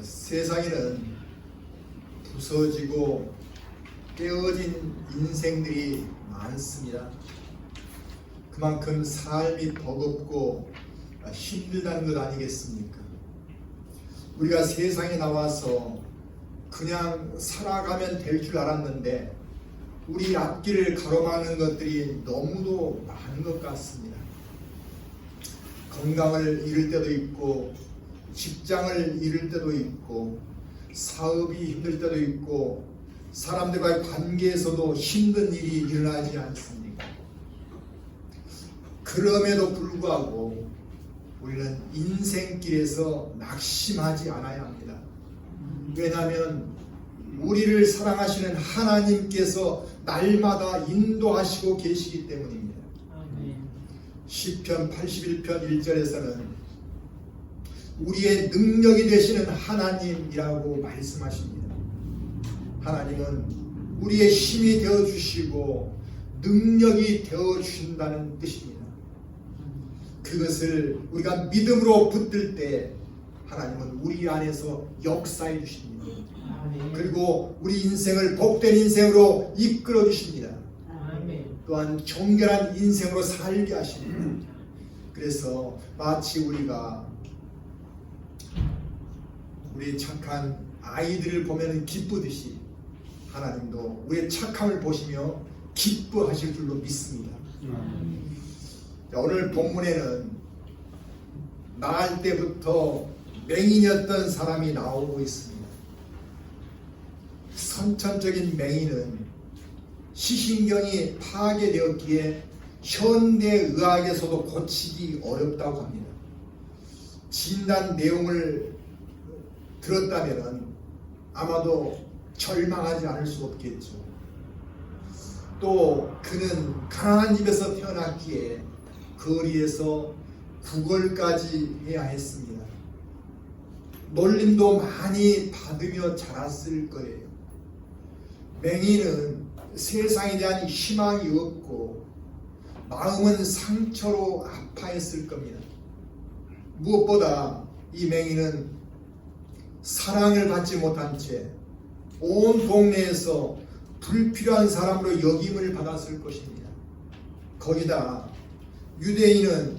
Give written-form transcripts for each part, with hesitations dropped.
세상에는 부서지고 깨어진 인생들이 많습니다. 그만큼 삶이 버겁고 힘들다는 것 아니겠습니까? 우리가 세상에 나와서 그냥 살아가면 될 줄 알았는데 우리 앞길을 가로막는 것들이 너무도 많은 것 같습니다. 건강을 잃을 때도 있고, 직장을 잃을 때도 있고, 사업이 힘들 때도 있고, 사람들과의 관계에서도 힘든 일이 일어나지 않습니까? 그럼에도 불구하고 우리는 인생길에서 낙심하지 않아야 합니다. 왜냐하면 우리를 사랑하시는 하나님께서 날마다 인도하시고 계시기 때문입니다. 시편 81편 1절에서는 우리의 능력이 되시는 하나님이라고 말씀하십니다. 하나님은 우리의 힘이 되어주시고 능력이 되어주신다는 뜻입니다. 그것을 우리가 믿음으로 붙들 때 하나님은 우리 안에서 역사해 주십니다. 그리고 우리 인생을 복된 인생으로 이끌어 주십니다. 또한 정결한 인생으로 살게 하십니다. 그래서 마치 우리가 우리 착한 아이들을 보면 기쁘듯이 하나님도 우리의 착함을 보시며 기뻐하실 줄로 믿습니다. 오늘 본문에는 나갈 때부터 맹인이었던 사람이 나오고 있습니다. 선천적인 맹인은 시신경이 파괴되었기에 현대의학에서도 고치기 어렵다고 합니다. 진단 내용을 들었다면 아마도 절망하지 않을 수 없겠죠. 또 그는 가난한 집에서 태어났기에 거리에서 구걸까지 해야 했습니다. 놀림도 많이 받으며 자랐을 거예요. 맹인은 세상에 대한 희망이 없고 마음은 상처로 아파했을 겁니다. 무엇보다 이 맹인은 사랑을 받지 못한 채 온 동네에서 불필요한 사람으로 여김을 받았을 것입니다. 거기다 유대인은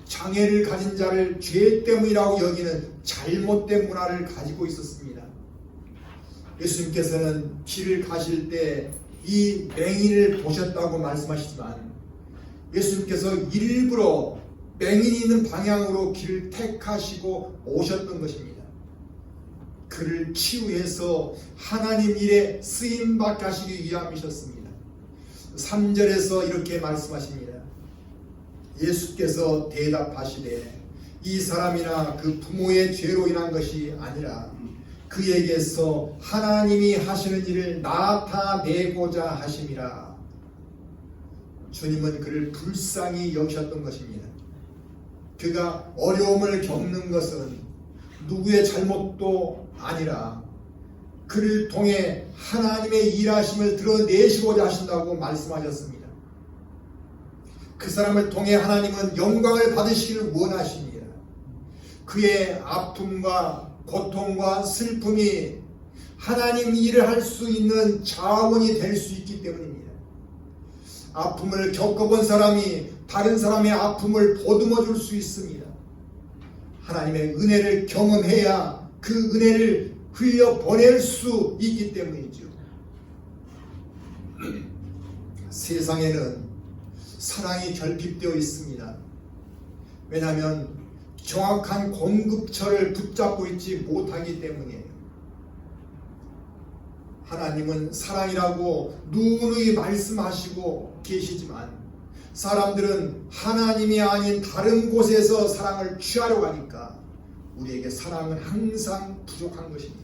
장애를 가진 자를 죄 때문이라고 여기는 잘못된 문화를 가지고 있었습니다. 예수님께서는 길을 가실 때 이 맹인을 보셨다고 말씀하시지만 예수님께서 일부러 맹인이 있는 방향으로 길을 택하시고 오셨던 것입니다. 그를 치유해서 하나님 일에 쓰임받게 하시기 위함이셨습니다. 3절에서 이렇게 말씀하십니다. 예수께서 대답하시되 이 사람이나 그 부모의 죄로 인한 것이 아니라 그에게서 하나님이 하시는 일을 나타내고자 하심이라. 주님은 그를 불쌍히 여기셨던 것입니다. 그가 어려움을 겪는 것은 누구의 잘못도 아니라 그를 통해 하나님의 일하심을 드러내시고자 하신다고 말씀하셨습니다. 그 사람을 통해 하나님은 영광을 받으시기를 원하십니다. 그의 아픔과 고통과 슬픔이 하나님 일을 할 수 있는 자원이 될 수 있기 때문입니다. 아픔을 겪어본 사람이 다른 사람의 아픔을 보듬어 줄 수 있습니다. 하나님의 은혜를 경험해야 그 은혜를 흘려보낼 수 있기 때문이죠. 세상에는 사랑이 결핍되어 있습니다. 왜냐하면 정확한 공급처를 붙잡고 있지 못하기 때문이에요. 하나님은 사랑이라고 누누이 말씀하시고 계시지만 사람들은 하나님이 아닌 다른 곳에서 사랑을 취하려고 하니까 우리에게 사랑은 항상 부족한 것입니다.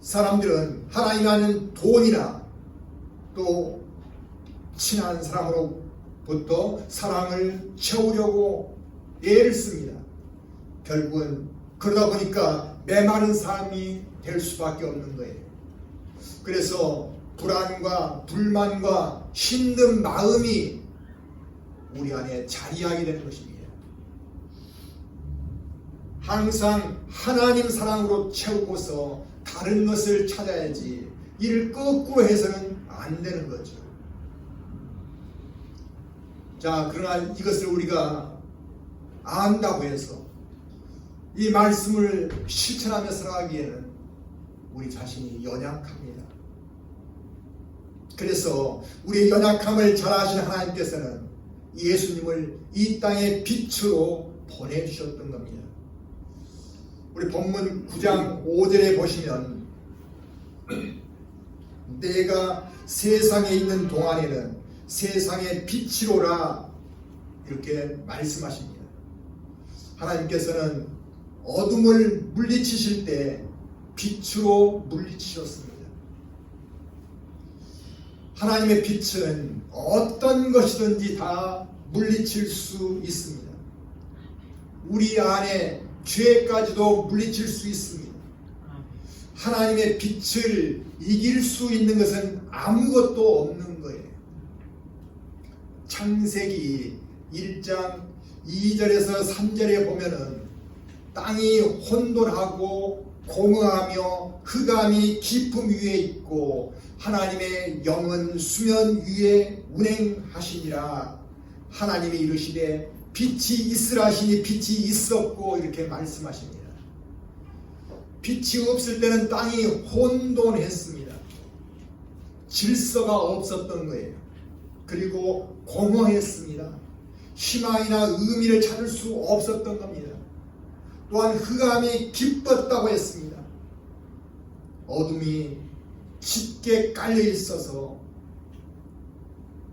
사람들은 하나님 아닌 돈이나 또 친한 사람으로부터 사랑을 채우려고 애를 씁니다. 결국은 그러다 보니까 메마른 삶이 될 수밖에 없는 거예요. 그래서 불안과 불만과 힘든 마음이 우리 안에 자리하게 되는 것입니다. 항상 하나님 사랑으로 채우고서 다른 것을 찾아야지 이를 거꾸로 해서는 안 되는 거죠. 자, 그러나 이것을 우리가 안다고 해서 이 말씀을 실천하며 살아가기에는 우리 자신이 연약합니다. 그래서 우리의 연약함을 잘 아시는 하나님께서는 예수님을 이 땅의 빛으로 보내주셨던 겁니다. 우리 본문 9장 5절에 보시면 내가 세상에 있는 동안에는 세상의 빛이로라 이렇게 말씀하십니다. 하나님께서는 어둠을 물리치실 때 빛으로 물리치셨습니다. 하나님의 빛은 어떤 것이든지 다 물리칠 수 있습니다. 우리 안에 죄까지도 물리칠 수 있습니다. 하나님의 빛을 이길 수 있는 것은 아무것도 없는 거예요. 창세기 1장 2절에서 3절에 보면은 땅이 혼돈하고 공허하며 흑암이 깊음 위에 있고 하나님의 영은 수면 위에 운행하시니라. 하나님이 이르시되 빛이 있으라 하시니 빛이 있었고 이렇게 말씀하십니다. 빛이 없을 때는 땅이 혼돈했습니다. 질서가 없었던 거예요. 그리고 공허했습니다. 희망이나 의미를 찾을 수 없었던 겁니다. 또한 흑암이 깊었다고 했습니다. 어둠이 짙게 깔려 있어서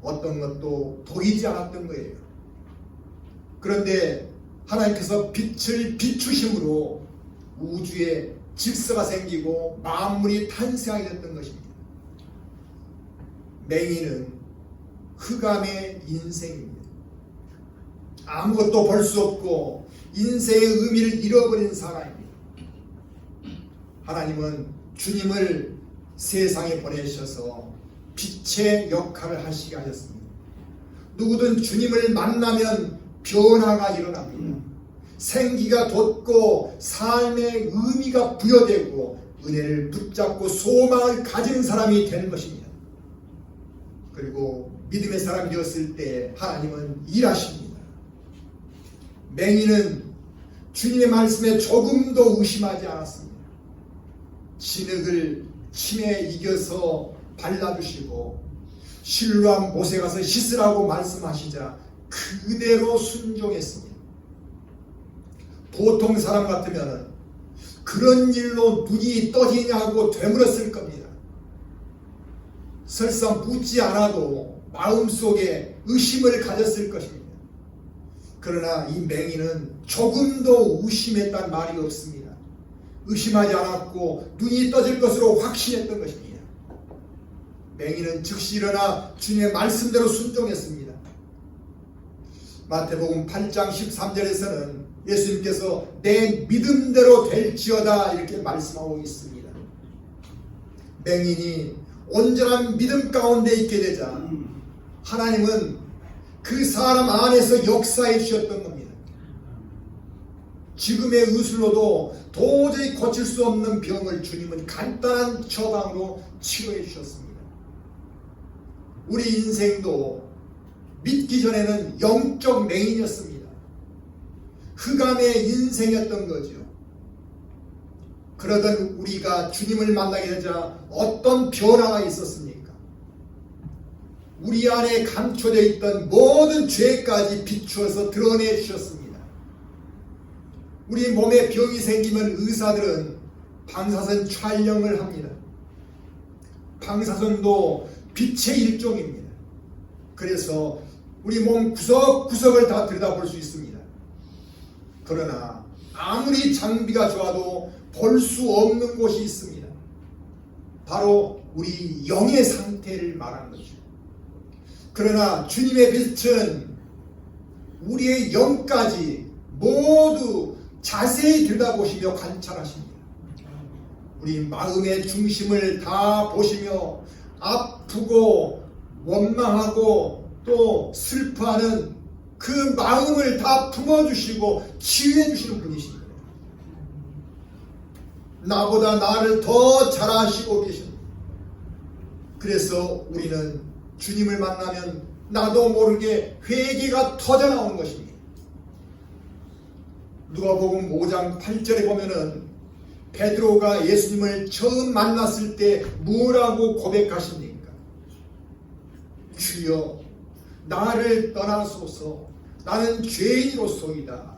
어떤 것도 보이지 않았던 거예요. 그런데 하나님께서 빛을 비추심으로 우주에 질서가 생기고 만물이 탄생하게 됐던 것입니다. 맹인은 흑암의 인생입니다. 아무것도 볼 수 없고 인생의 의미를 잃어버린 사람입니다. 하나님은 주님을 세상에 보내셔서 빛의 역할을 하시게 하셨습니다. 누구든 주님을 만나면 변화가 일어납니다. 생기가 돋고 삶의 의미가 부여되고 은혜를 붙잡고 소망을 가진 사람이 되는 것입니다. 그리고 믿음의 사람이 되었을 때 하나님은 일하십니다. 맹인은 주님의 말씀에 조금도 의심하지 않았습니다. 진흙을 침에 이겨서 발라주시고 실로암 못에 가서 씻으라고 말씀하시자 그대로 순종했습니다. 보통 사람 같으면 그런 일로 눈이 떠지냐고 되물었을 겁니다. 설사 묻지 않아도 마음속에 의심을 가졌을 것입니다. 그러나 이 맹인은 조금도 의심했단 말이 없습니다. 의심하지 않았고 눈이 떠질 것으로 확신했던 것입니다. 맹인은 즉시 일어나 주님의 말씀대로 순종했습니다. 마태복음 8장 13절에서는 예수님께서 내 믿음대로 될지어다 이렇게 말씀하고 있습니다. 맹인이 온전한 믿음 가운데 있게 되자 하나님은 그 사람 안에서 역사해 주셨던 겁니다. 지금의 의술로도 도저히 고칠 수 없는 병을 주님은 간단한 처방으로 치료해 주셨습니다. 우리 인생도 믿기 전에는 영적 맹인이었습니다. 흑암의 인생이었던 거죠. 그러던 우리가 주님을 만나게 되자 어떤 변화가 있었습니까? 우리 안에 감춰져 있던 모든 죄까지 비추어서 드러내 주셨습니다. 우리 몸에 병이 생기면 의사들은 방사선 촬영을 합니다. 방사선도 빛의 일종입니다. 그래서 우리 몸 구석구석을 다 들여다볼 수 있습니다. 그러나 아무리 장비가 좋아도 볼 수 없는 곳이 있습니다. 바로 우리 영의 상태를 말하는 것이죠. 그러나 주님의 빛은 우리의 영까지 모두 자세히 들여다보시며 관찰하십니다. 우리 마음의 중심을 다 보시며 아프고 원망하고 또 슬퍼하는 그 마음을 다 품어주시고 치유해 주시는 분이십니다. 나보다 나를 더 잘 아시고 계십니다. 그래서 우리는 주님을 만나면 나도 모르게 회개가 터져 나오는 것입니다. 누가복음 5장 8절에 보면은 베드로가 예수님을 처음 만났을 때 뭐라고 고백하십니까? 주여, 나를 떠나소서. 나는 죄인으로소이다.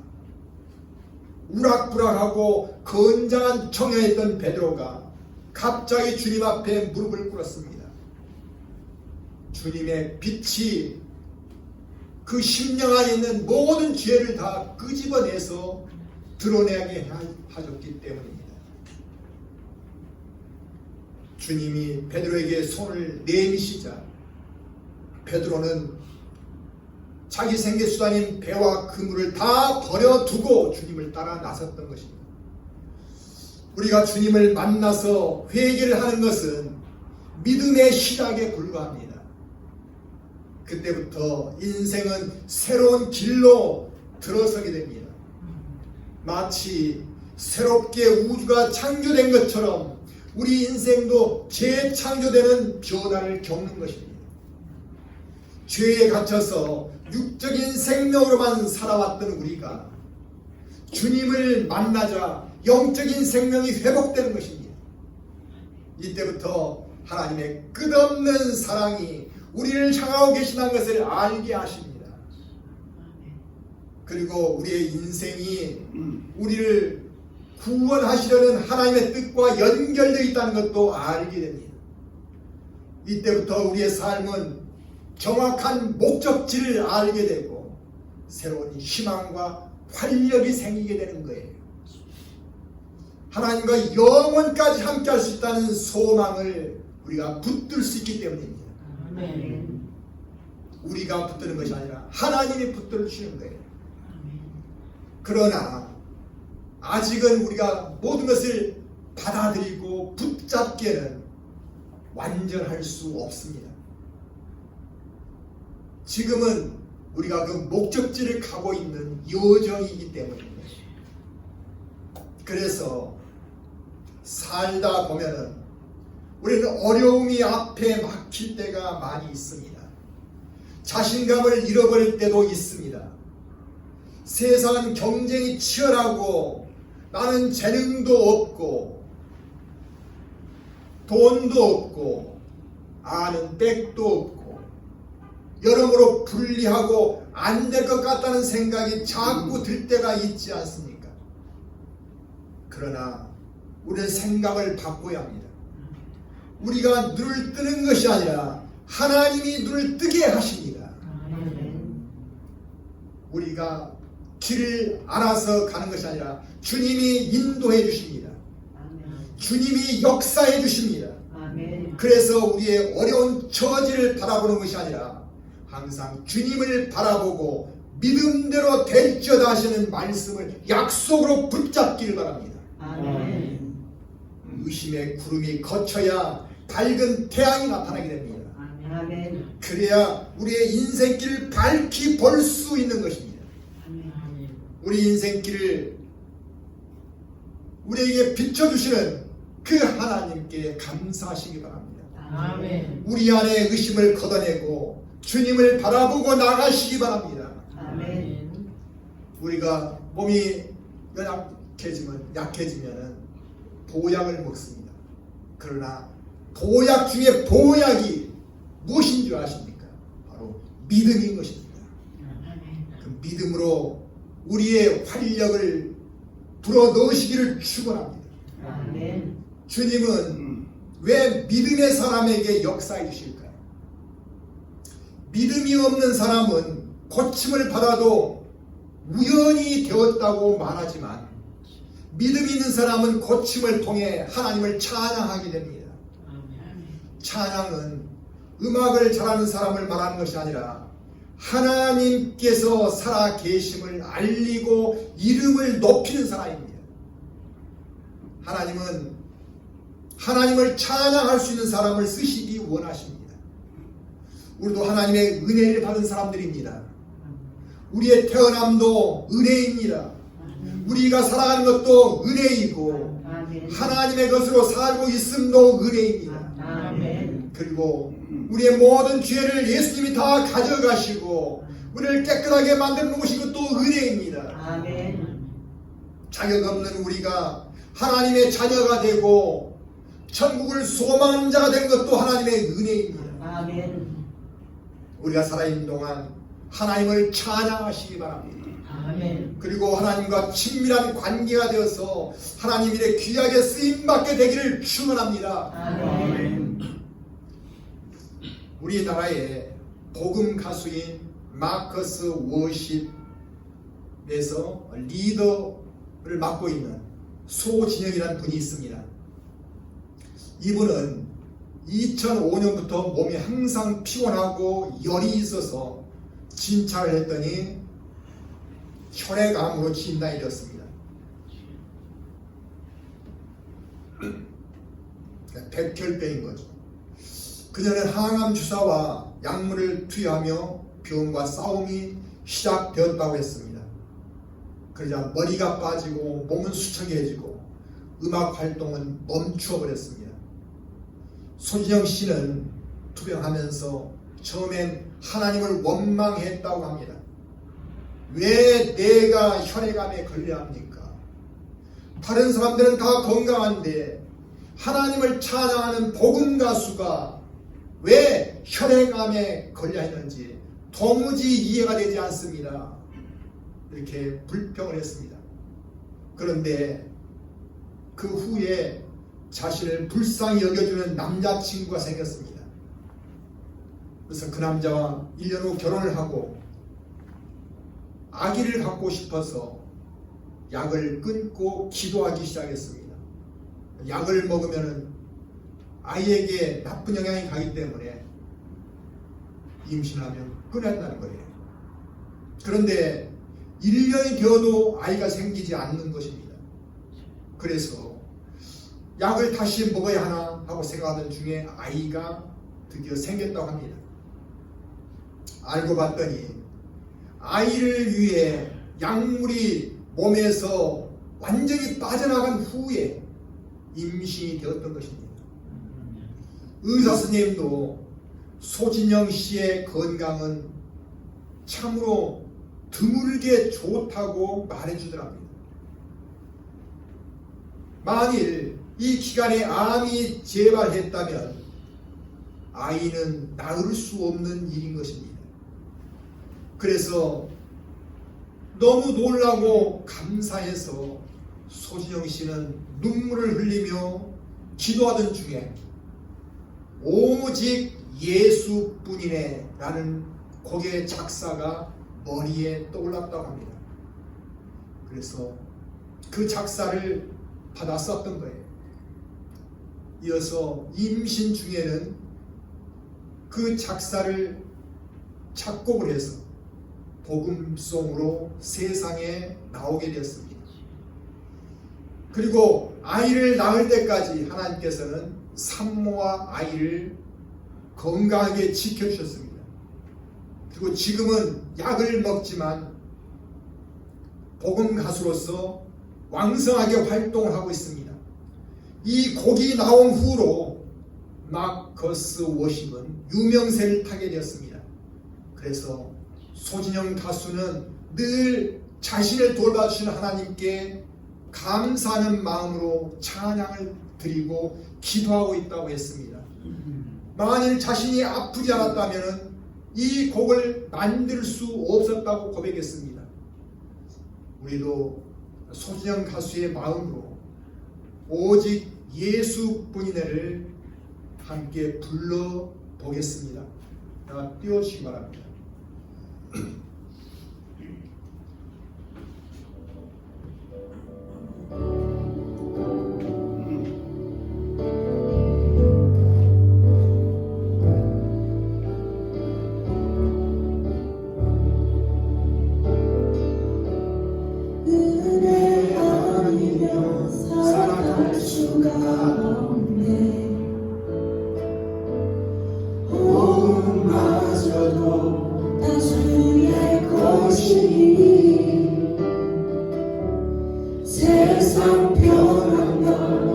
우락부락하고 건장한 청년이었던 베드로가 갑자기 주님 앞에 무릎을 꿇었습니다. 주님의 빛이 그 심령 안에 있는 모든 죄를 다 끄집어내서 드러내게 하셨기 때문입니다. 주님이 베드로에게 손을 내미시자 베드로는 자기 생계수단인 배와 그물을 다 버려두고 주님을 따라 나섰던 것입니다. 우리가 주님을 만나서 회개를 하는 것은 믿음의 시작에 불과합니다. 그때부터 인생은 새로운 길로 들어서게 됩니다. 마치 새롭게 우주가 창조된 것처럼 우리 인생도 재창조되는 변화를 겪는 것입니다. 죄에 갇혀서 육적인 생명으로만 살아왔던 우리가 주님을 만나자 영적인 생명이 회복되는 것입니다. 이때부터 하나님의 끝없는 사랑이 우리를 향하고 계시다는 것을 알게 하십니다. 그리고 우리의 인생이 우리를 구원하시려는 하나님의 뜻과 연결되어 있다는 것도 알게 됩니다. 이때부터 우리의 삶은 정확한 목적지를 알게 되고 새로운 희망과 활력이 생기게 되는 거예요. 하나님과 영원까지 함께 할 수 있다는 소망을 우리가 붙들 수 있기 때문입니다. 아멘. 우리가 붙드는 것이 아니라 하나님이 붙들어 주시는 거예요. 그러나 아직은 우리가 모든 것을 받아들이고 붙잡기에는 완전할 수 없습니다. 지금은 우리가 그 목적지를 가고 있는 여정이기 때문입니다. 그래서 살다 보면은 우리는 어려움이 앞에 막힐 때가 많이 있습니다. 자신감을 잃어버릴 때도 있습니다. 세상은 경쟁이 치열하고 나는 재능도 없고 돈도 없고 아는 백도 없고 여러모로 불리하고 안 될 것 같다는 생각이 자꾸 들 때가 있지 않습니까? 그러나 우리는 생각을 바꿔야 합니다. 우리가 눈을 뜨는 것이 아니라 하나님이 눈을 뜨게 하십니다. 우리가 길을 알아서 가는 것이 아니라 주님이 인도해 주십니다. 주님이 역사해 주십니다. 그래서 우리의 어려운 처지를 바라보는 것이 아니라 항상 주님을 바라보고 믿음대로 될지어다 하시는 말씀을 약속으로 붙잡기를 바랍니다. 아멘. 의심의 구름이 거쳐야 밝은 태양이 나타나게 됩니다. 아멘. 그래야 우리의 인생길을 밝히 볼 수 있는 것입니다. 우리 인생길을 우리에게 비춰주시는 그 하나님께 감사하시기 바랍니다. 아멘. 우리 안에 의심을 걷어내고 주님을 바라보고 나가시기 바랍니다. 아멘. 우리가 몸이 약해지면은 보약을 먹습니다. 그러나 보약 중에 보약이 무엇인 줄 아십니까? 바로 믿음인 것입니다. 그 믿음으로 우리의 활력을 불어넣으시기를 축원합니다. 아멘. 주님은 왜 믿음의 사람에게 역사해 주실까요? 믿음이 없는 사람은 고침을 받아도 우연히 되었다고 말하지만 믿음이 있는 사람은 고침을 통해 하나님을 찬양하게 됩니다. 찬양은 음악을 잘하는 사람을 말하는 것이 아니라 하나님께서 살아 계심을 알리고 이름을 높이는 사람입니다. 하나님은 하나님을 찬양할 수 있는 사람을 쓰시기 원하십니다. 우리도 하나님의 은혜를 받은 사람들입니다. 우리의 태어남도 은혜입니다. 우리가 살아가는 것도 은혜이고 아멘. 하나님의 것으로 살고 있음도 은혜입니다. 아멘. 그리고 우리의 모든 죄를 예수님이 다 가져가시고 우리를 깨끗하게 만들어 놓으신 것도 은혜입니다. 아멘. 자격 없는 우리가 하나님의 자녀가 되고 천국을 소망하는 자가 된 것도 하나님의 은혜입니다. 아멘. 우리가 살아있는 동안 하나님을 찬양하시기 바랍니다. 아멘. 그리고 하나님과 친밀한 관계가 되어서 하나님 일에 귀하게 쓰임받게 되기를 축원합니다. 아멘. 우리나라의 복음 가수인 마커스 워십에서 리더를 맡고 있는 소진영이라는 분이 있습니다. 이분은 2005년부터 몸이 항상 피곤하고 열이 있어서 진찰을 했더니 혈액암으로 진단이 되었습니다. 백혈병인 거죠. 그녀는 항암 주사와 약물을 투여하며 병과 싸움이 시작되었다고 했습니다. 그러자 머리가 빠지고 몸은 수척해지고 음악 활동은 멈추어 버렸습니다. 손진영 씨는 투병하면서 처음엔 하나님을 원망했다고 합니다. 왜 내가 혈액암에 걸려야 합니까? 다른 사람들은 다 건강한데 하나님을 찬양하는 복음 가수가 왜 혈액암에 걸려 있는지 도무지 이해가 되지 않습니다. 이렇게 불평을 했습니다. 그런데 그 후에 자신을 불쌍히 여겨주는 남자친구가 생겼습니다. 그래서 그 남자와 1년 후 결혼을 하고 아기를 갖고 싶어서 약을 끊고 기도하기 시작했습니다. 약을 먹으면 아이에게 나쁜 영향이 가기 때문에 임신하면 끊어야 한다는 거예요. 그런데 1년이 되어도 아이가 생기지 않는 것입니다. 그래서 약을 다시 먹어야 하나 하고 생각하던 중에 아이가 드디어 생겼다고 합니다. 알고 봤더니 아이를 위해 약물이 몸에서 완전히 빠져나간 후에 임신이 되었던 것입니다. 의사 선생님도 소진영 씨의 건강은 참으로 드물게 좋다고 말해주더랍니다. 만일 이 기간에 암이 재발했다면 아이는 낳을 수 없는 일인 것입니다. 그래서 너무 놀라고 감사해서 소진영 씨는 눈물을 흘리며 기도하던 중에 오직 예수뿐이네 라는 곡의 작사가 머리에 떠올랐다고 합니다. 그래서 그 작사를 받아 썼던 거예요. 이어서 임신 중에는 그 작사를 작곡을 해서 복음송으로 세상에 나오게 되었습니다. 그리고 아이를 낳을 때까지 하나님께서는 산모와 아이를 건강하게 지켜주셨습니다. 그리고 지금은 약을 먹지만 복음 가수로서 왕성하게 활동을 하고 있습니다. 이 곡이 나온 후로 마커스 워십은 유명세를 타게 되었습니다. 그래서 소진영 가수는 늘 자신을 돌봐주시는 하나님께 감사하는 마음으로 찬양을 드리고 기도하고 있다고 했습니다. 만일 자신이 아프지 않았다면 이 곡을 만들 수 없었다고 고백했습니다. 우리도 소진영 가수의 마음으로 오직 예수뿐이네를 함께 불러보겠습니다. 띄워주시기 바랍니다. 은혜 아니면 살아갈 수가 없네. 마저도 다 주의 것이니 세상 변한 걸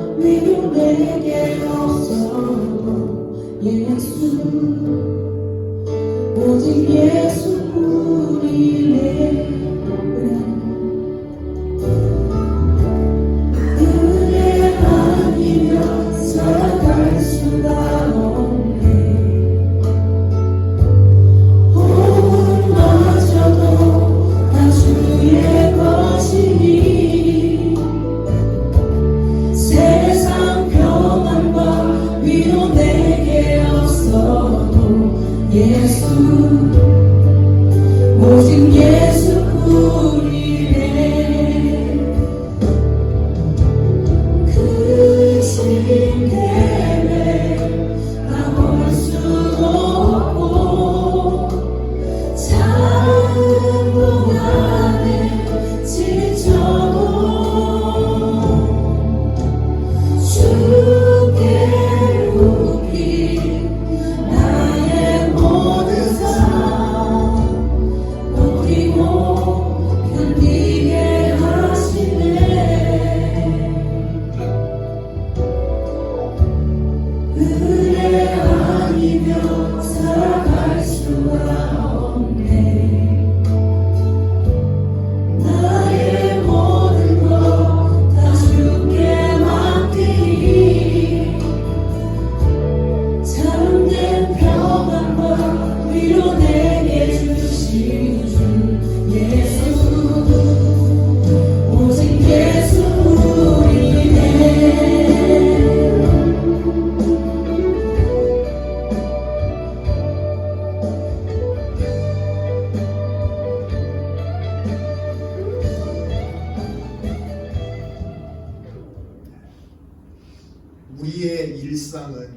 일상은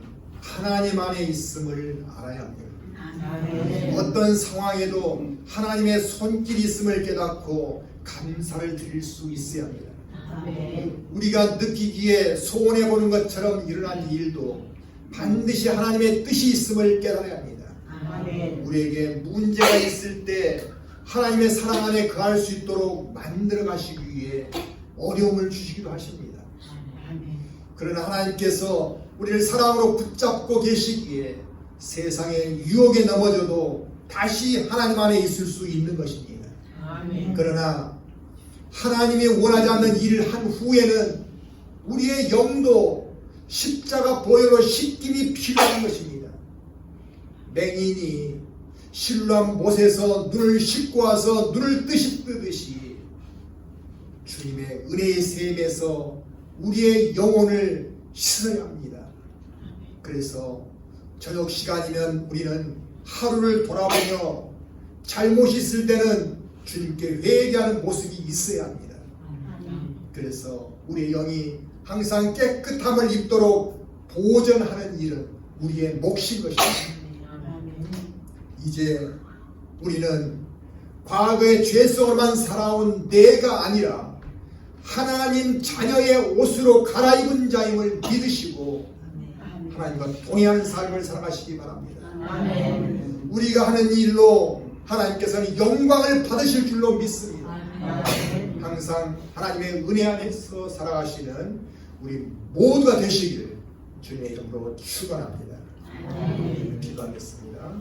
하나님 안에 있음을 알아야 합니다. 아멘. 어떤 상황에도 하나님의 손길이 있음을 깨닫고 감사를 드릴 수 있어야 합니다. 아멘. 우리가 느끼기에 소원해 보는 것처럼 일어난 일도 반드시 하나님의 뜻이 있음을 깨달아야 합니다. 아멘. 우리에게 문제가 있을 때 하나님의 사랑 안에 거할 수 있도록 만들어 가시기 위해 어려움을 주시기도 하십니다. 아멘. 그러나 하나님께서 우리를 사랑으로 붙잡고 계시기에 세상의 유혹에 넘어져도 다시 하나님 안에 있을 수 있는 것입니다. 아멘. 그러나 하나님이 원하지 않는 일을 한 후에는 우리의 영도 십자가 보혈로 씻김이 필요한 것입니다. 맹인이 실로암 못에서 눈을 씻고 와서 눈을 뜨듯이 주님의 은혜의 샘에서 우리의 영혼을 씻어야 합니다. 그래서 저녁 시간이면 우리는 하루를 돌아보며 잘못이 있을 때는 주님께 회개하는 모습이 있어야 합니다. 그래서 우리의 영이 항상 깨끗함을 입도록 보존하는 일은 우리의 몫인 것입니다. 이제 우리는 과거의 죄성으로만 살아온 내가 아니라 하나님 자녀의 옷으로 갈아입은 자임을 믿으시고 하나님과 동행하는 삶을 살아가시기 바랍니다. 아멘. 우리가 하는 일로 하나님께서는 영광을 받으실 줄로 믿습니다. 아멘. 항상 하나님의 은혜 안에서 살아가시는 우리 모두가 되시기를 주님의 이름으로 축원합니다. 기도하겠습니다.